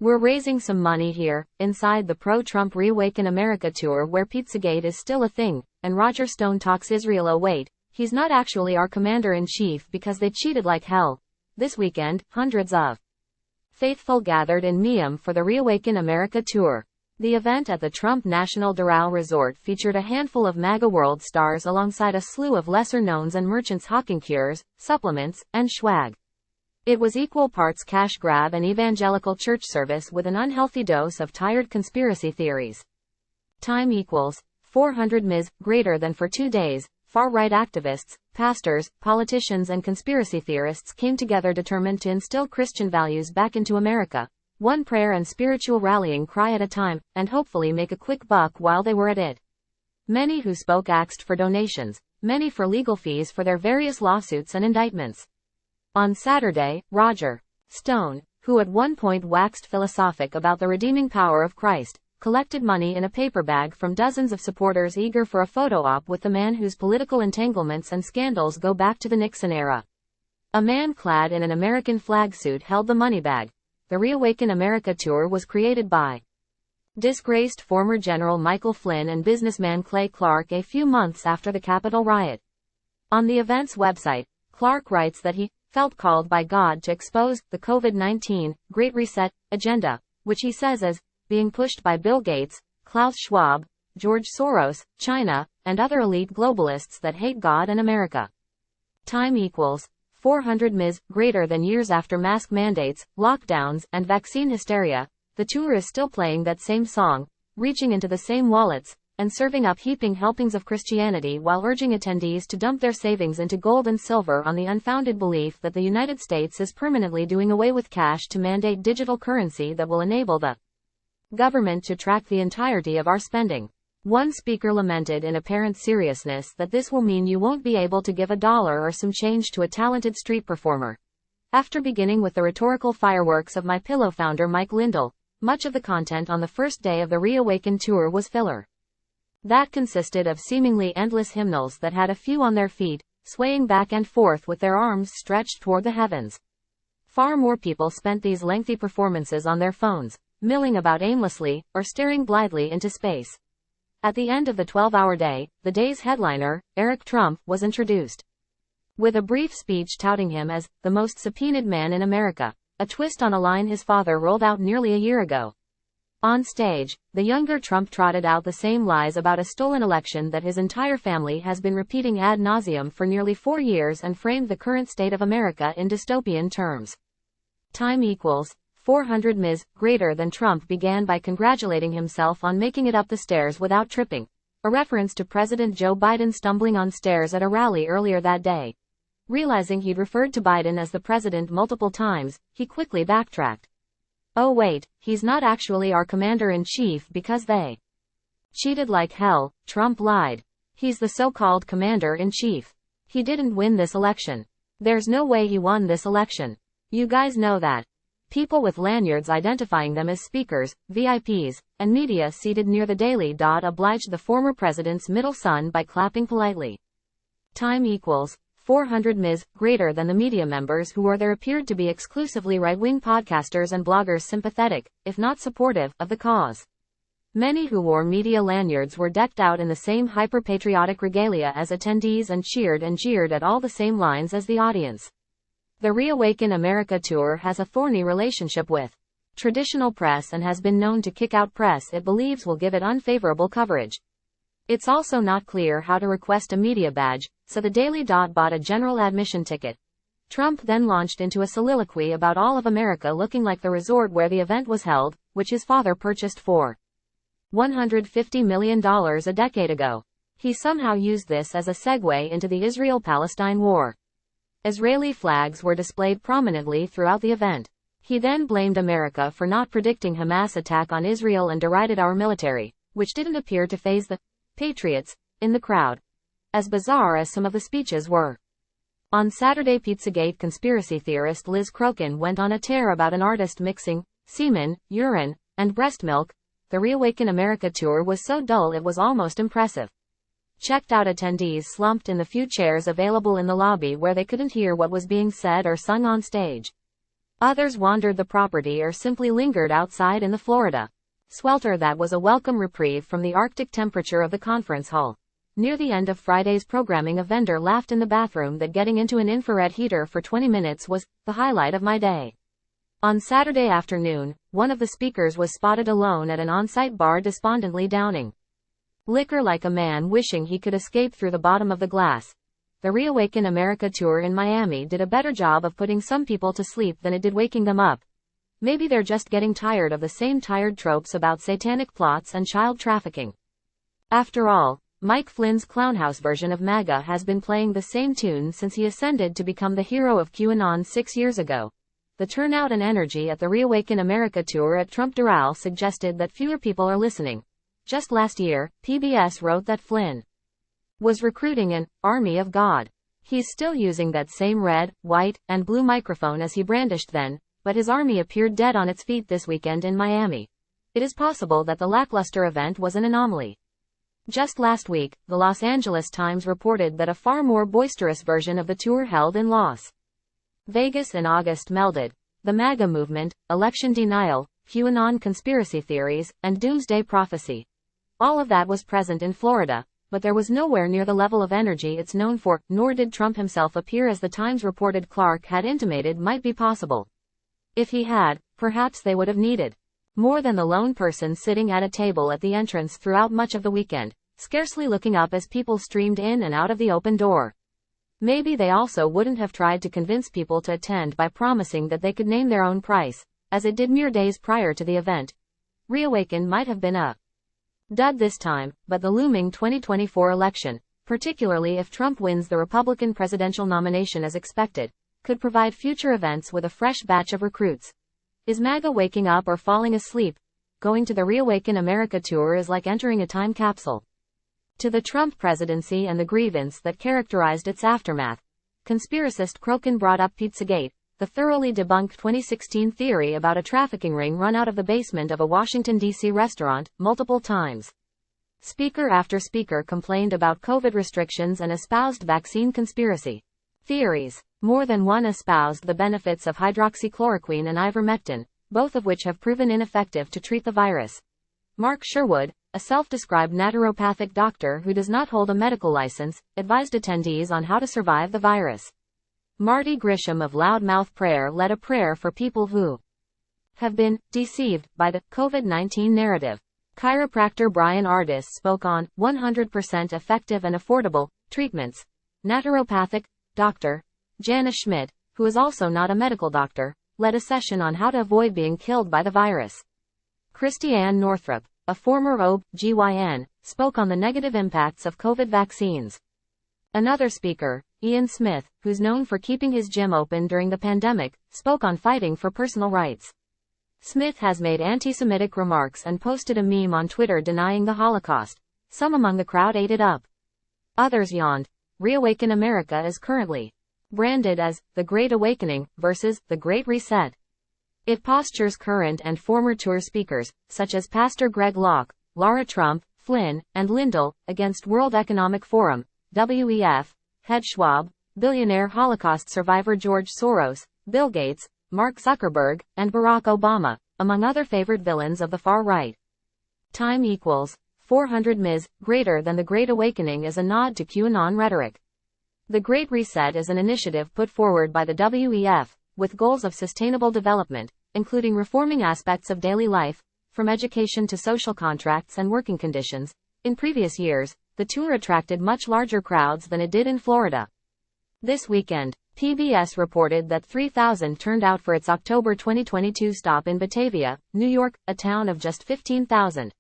We're raising some money here, inside the pro-Trump ReAwaken America Tour where Pizzagate is still a thing, and Roger Stone talks Israel. Oh wait, he's not actually our commander-in-chief because they cheated like hell. This weekend, hundreds of faithful gathered in Miami for the ReAwaken America Tour. The event at the Trump National Doral Resort featured a handful of MAGA world stars alongside a slew of lesser-knowns and merchants hawking cures, supplements, and swag. It was equal parts cash grab and evangelical church service with an unhealthy dose of tired conspiracy theories. Time equals 400 Ms. greater than for 2 days. Far-right activists, pastors, politicians and conspiracy theorists came together determined to instill Christian values back into America, one prayer and spiritual rallying cry at a time, and hopefully make a quick buck while they were at it. Many who spoke asked for donations, many for legal fees for their various lawsuits and indictments. On Saturday, Roger Stone, who at one point waxed philosophic about the redeeming power of Christ, collected money in a paper bag from dozens of supporters eager for a photo op with the man whose political entanglements and scandals go back to the Nixon era. A man clad in an American flag suit held the money bag. The ReAwaken America Tour was created by disgraced former General Michael Flynn and businessman Clay Clark a few months after the Capitol riot. On the event's website, Clark writes that he felt called by God to expose the COVID-19 Great Reset agenda, which he says is being pushed by Bill Gates, Klaus Schwab, George Soros, China, and other elite globalists that hate God and America. Time equals 400 Ms. greater than years after mask mandates, lockdowns, and vaccine hysteria. The tour is still playing that same song, reaching into the same wallets, and serving up heaping helpings of Christianity while urging attendees to dump their savings into gold and silver on the unfounded belief that the United States is permanently doing away with cash to mandate digital currency that will enable the government to track the entirety of our spending. One speaker lamented in apparent seriousness that this will mean you won't be able to give $1 or some change to a talented street performer. After beginning with the rhetorical fireworks of MyPillow founder Mike Lindell, much of the content on the first day of the ReAwaken Tour was filler. That consisted of seemingly endless hymnals that had a few on their feet, swaying back and forth with their arms stretched toward the heavens. Far more people spent these lengthy performances on their phones, milling about aimlessly, or staring blithely into space. At the end of the 12-hour day, the day's headliner, Eric Trump, was introduced. With a brief speech touting him as the most subpoenaed man in America, a twist on a line his father rolled out nearly a year ago. On stage, the younger Trump trotted out the same lies about a stolen election that his entire family has been repeating ad nauseum for nearly 4 years and framed the current state of America in dystopian terms. Time equals 400 Ms. greater than Trump began by congratulating himself on making it up the stairs without tripping, a reference to President Joe Biden stumbling on stairs at a rally earlier that day. Realizing he'd referred to Biden as the president multiple times, he quickly backtracked. Oh wait, he's not actually our commander-in-chief because they cheated like hell. Trump lied. He's the so-called commander-in-chief. He didn't win this election. There's no way he won this election. You guys know that. People with lanyards identifying them as speakers, VIPs, and media seated near the Daily Dot obliged the former president's middle son by clapping politely. Time equals 400 Ms. greater than the media members who were there appeared to be exclusively right-wing podcasters and bloggers sympathetic, if not supportive, of the cause. Many who wore media lanyards were decked out in the same hyper-patriotic regalia as attendees and cheered and jeered at all the same lines as the audience. The ReAwaken America Tour has a thorny relationship with traditional press and has been known to kick out press it believes will give it unfavorable coverage. It's also not clear how to request a media badge, so the Daily Dot bought a general admission ticket. Trump then launched into a soliloquy about all of America looking like the resort where the event was held, which his father purchased for $150 million a decade ago. He somehow used this as a segue into the Israel-Palestine war. Israeli flags were displayed prominently throughout the event. He then blamed America for not predicting Hamas' attack on Israel and derided our military, which didn't appear to faze the patriots in the crowd. As bizarre as some of the speeches were. On Saturday, Pizzagate conspiracy theorist Liz Crokin went on a tear about an artist mixing semen, urine, and breast milk. The ReAwaken America Tour was so dull it was almost impressive. Checked out attendees slumped in the few chairs available in the lobby where they couldn't hear what was being said or sung on stage. Others wandered the property or simply lingered outside in the Florida swelter that was a welcome reprieve from the Arctic temperature of the conference hall. Near the end of Friday's programming, a vendor laughed in the bathroom that getting into an infrared heater for 20 minutes was the highlight of my day. On Saturday afternoon, one of the speakers was spotted alone at an on-site bar despondently downing liquor like a man wishing he could escape through the bottom of the glass. The ReAwaken America Tour in Miami did a better job of putting some people to sleep than it did waking them up. Maybe they're just getting tired of the same tired tropes about satanic plots and child trafficking. After all, Mike Flynn's Clownhouse version of MAGA has been playing the same tune since he ascended to become the hero of QAnon 6 years ago. The turnout and energy at the ReAwaken America Tour at Trump Doral suggested that fewer people are listening. Just last year, PBS wrote that Flynn was recruiting an army of God. He's still using that same red, white, and blue microphone as he brandished then, but his army appeared dead on its feet this weekend in Miami. It is possible that the lackluster event was an anomaly. Just last week, the Los Angeles Times reported that a far more boisterous version of the tour held in Las Vegas in August melded the MAGA movement, election denial, QAnon conspiracy theories, and doomsday prophecy. All of that was present in Florida, but there was nowhere near the level of energy it's known for, nor did Trump himself appear as the Times reported Clark had intimated might be possible. If he had, perhaps they would have needed more than the lone person sitting at a table at the entrance throughout much of the weekend, scarcely looking up as people streamed in and out of the open door. Maybe they also wouldn't have tried to convince people to attend by promising that they could name their own price, as it did mere days prior to the event. ReAwaken might have been a dud this time, but the looming 2024 election, particularly if Trump wins the Republican presidential nomination as expected, could provide future events with a fresh batch of recruits. Is MAGA waking up or falling asleep? Going to the ReAwaken America Tour is like entering a time capsule to the Trump presidency and the grievance that characterized its aftermath. Conspiracist Crokin brought up Pizzagate, the thoroughly debunked 2016 theory about a trafficking ring run out of the basement of a Washington, D.C. restaurant, multiple times. Speaker after speaker complained about COVID restrictions and espoused vaccine conspiracy theories. More than one espoused the benefits of hydroxychloroquine and ivermectin, both of which have proven ineffective to treat the virus. Mark Sherwood, a self-described naturopathic doctor who does not hold a medical license, advised attendees on how to survive the virus. Marty Grisham of Loudmouth Prayer led a prayer for people who have been deceived by the COVID-19 narrative. Chiropractor Brian Ardis spoke on 100% effective and affordable treatments. Naturopathic Dr. Jana Schmidt, who is also not a medical doctor, led a session on how to avoid being killed by the virus. Christiane Northrup, a former OB/GYN, spoke on the negative impacts of COVID vaccines. Another speaker, Ian Smith, who's known for keeping his gym open during the pandemic, spoke on fighting for personal rights. Smith has made anti-Semitic remarks and posted a meme on Twitter denying the Holocaust. Some among the crowd ate it up. Others yawned. ReAwaken America is currently branded as the Great Awakening versus the Great Reset. It postures current and former tour speakers, such as Pastor Greg Locke, Laura Trump, Flynn, and Lindell, against World Economic Forum, WEF, Ed Schwab, billionaire Holocaust survivor George Soros, Bill Gates, Mark Zuckerberg, and Barack Obama, among other favorite villains of the far right. Time equals 400 Ms. Greater than the Great Awakening is a nod to QAnon rhetoric. The Great Reset is an initiative put forward by the WEF, with goals of sustainable development, including reforming aspects of daily life, from education to social contracts and working conditions. In previous years, the tour attracted much larger crowds than it did in Florida. This weekend, PBS reported that 3,000 turned out for its October 2022 stop in Batavia, New York, a town of just 15,000.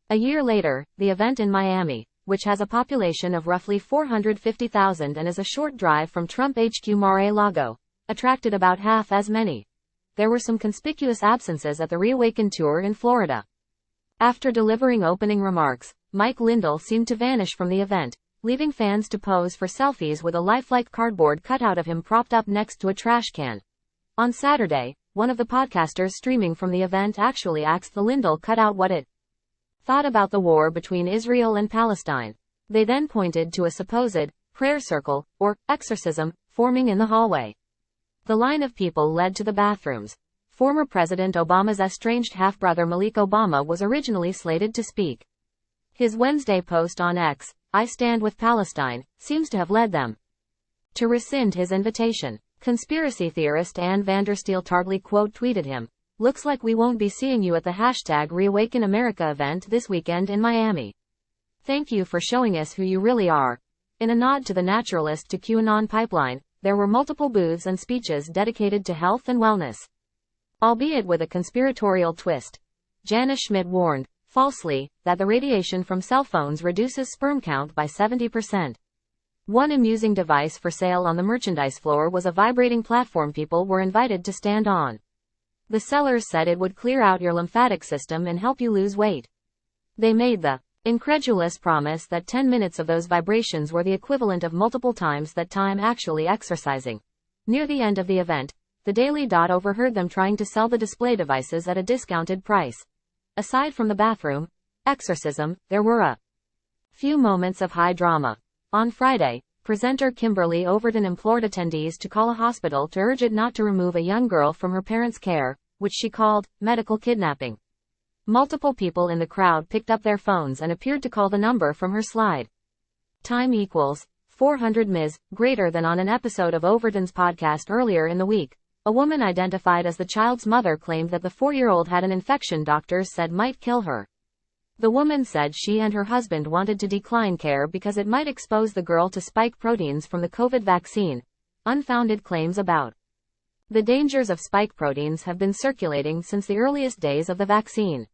A year later, the event in Miami, which has a population of roughly 450,000 and is a short drive from Trump HQ Mar-a-Lago, attracted about half as many. There were some conspicuous absences at the ReAwaken Tour in Florida. After delivering opening remarks, Mike Lindell seemed to vanish from the event, leaving fans to pose for selfies with a lifelike cardboard cutout of him propped up next to a trash can. On Saturday, one of the podcasters streaming from the event actually asked the Lindell cutout what it thought about the war between Israel and Palestine. They then pointed to a supposed prayer circle, or exorcism, forming in the hallway. The line of people led to the bathrooms. Former President Obama's estranged half-brother Malik Obama was originally slated to speak. His Wednesday post on X, "I stand with Palestine," seems to have led them to rescind his invitation. Conspiracy theorist Ann Vandersteel Targley quote-tweeted him, "Looks like we won't be seeing you at the #ReAwaken America event this weekend in Miami. Thank you for showing us who you really are." In a nod to the naturalist to QAnon pipeline, there were multiple booths and speeches dedicated to health and wellness, albeit with a conspiratorial twist. Janice Schmidt warned, falsely, that the radiation from cell phones reduces sperm count by 70%. One amusing device for sale on the merchandise floor was a vibrating platform people were invited to stand on. The sellers said it would clear out your lymphatic system and help you lose weight. They made the incredulous promise that 10 minutes of those vibrations were the equivalent of multiple times that time actually exercising. Near the end of the event, the Daily Dot overheard them trying to sell the display devices at a discounted price. Aside from the bathroom exorcism, there were a few moments of high drama. On Friday, presenter Kimberly Overton implored attendees to call a hospital to urge it not to remove a young girl from her parents' care, which she called medical kidnapping. Multiple people in the crowd picked up their phones and appeared to call the number from her slide. Time equals 400 Ms. greater than on an episode of Overton's podcast earlier in the week. A woman identified as the child's mother claimed that the 4-year-old had an infection doctors said might kill her. The woman said she and her husband wanted to decline care because it might expose the girl to spike proteins from the COVID vaccine. Unfounded claims about the dangers of spike proteins have been circulating since the earliest days of the vaccine.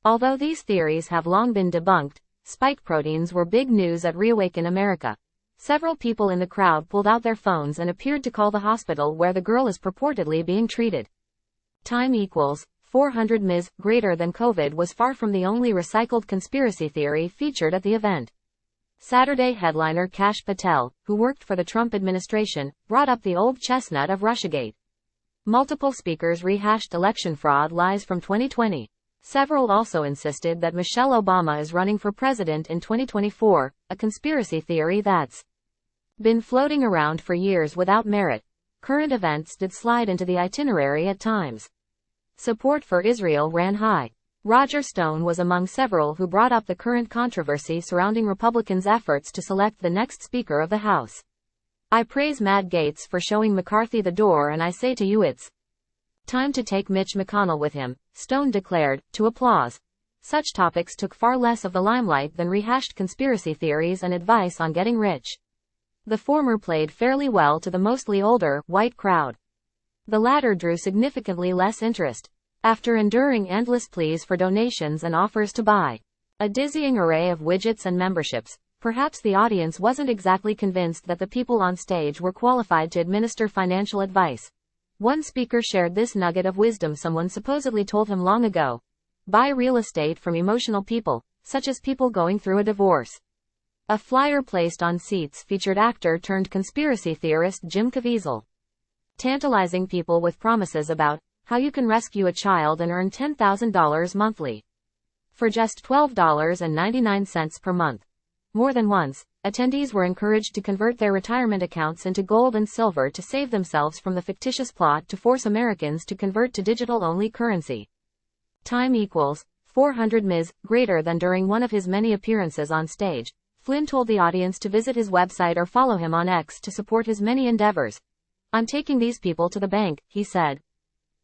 Although these theories have long been debunked, spike proteins were big news at ReAwaken America. Several people in the crowd pulled out their phones and appeared to call the hospital where the girl is purportedly being treated. Time equals 400 Ms. greater than COVID was far from the only recycled conspiracy theory featured at the event. Saturday headliner Kash Patel, who worked for the Trump administration, brought up the old chestnut of Russiagate. Multiple speakers rehashed election fraud lies from 2020. Several also insisted that Michelle Obama is running for president in 2024, a conspiracy theory that's been floating around for years without merit. Current events did slide into the itinerary at times. Support for Israel ran high. Roger Stone was among several who brought up the current controversy surrounding Republicans' efforts to select the next Speaker of the House. "I praise Matt Gaetz for showing McCarthy the door, and I say to you it's time to take Mitch McConnell with him," Stone declared, to applause. Such topics took far less of the limelight than rehashed conspiracy theories and advice on getting rich. The former played fairly well to the mostly older, white crowd. The latter drew significantly less interest. After enduring endless pleas for donations and offers to buy a dizzying array of widgets and memberships, perhaps the audience wasn't exactly convinced that the people on stage were qualified to administer financial advice. One speaker shared this nugget of wisdom someone supposedly told him long ago: "Buy real estate from emotional people, such as people going through a divorce." A flyer placed on seats featured actor turned conspiracy theorist Jim Caviezel, tantalizing people with promises about how you can rescue a child and earn $10,000 monthly for just $12.99 per month. More than once, attendees were encouraged to convert their retirement accounts into gold and silver to save themselves from the fictitious plot to force Americans to convert to digital-only currency. Time equals 400 Ms. greater than during one of his many appearances on stage. Flynn told the audience to visit his website or follow him on X to support his many endeavors. "I'm taking these people to the bank," he said.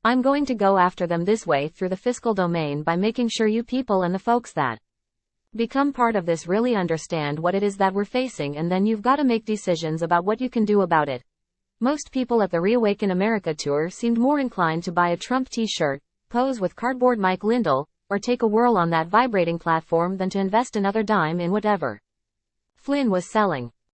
"I'm going to go after them this way through the fiscal domain by making sure you people and the folks that become part of this really understand what it is that we're facing, and then you've got to make decisions about what you can do about it." Most people at the ReAwaken America Tour seemed more inclined to buy a Trump t-shirt, pose with cardboard Mike Lindell, or take a whirl on that vibrating platform than to invest another dime in whatever Flynn was selling.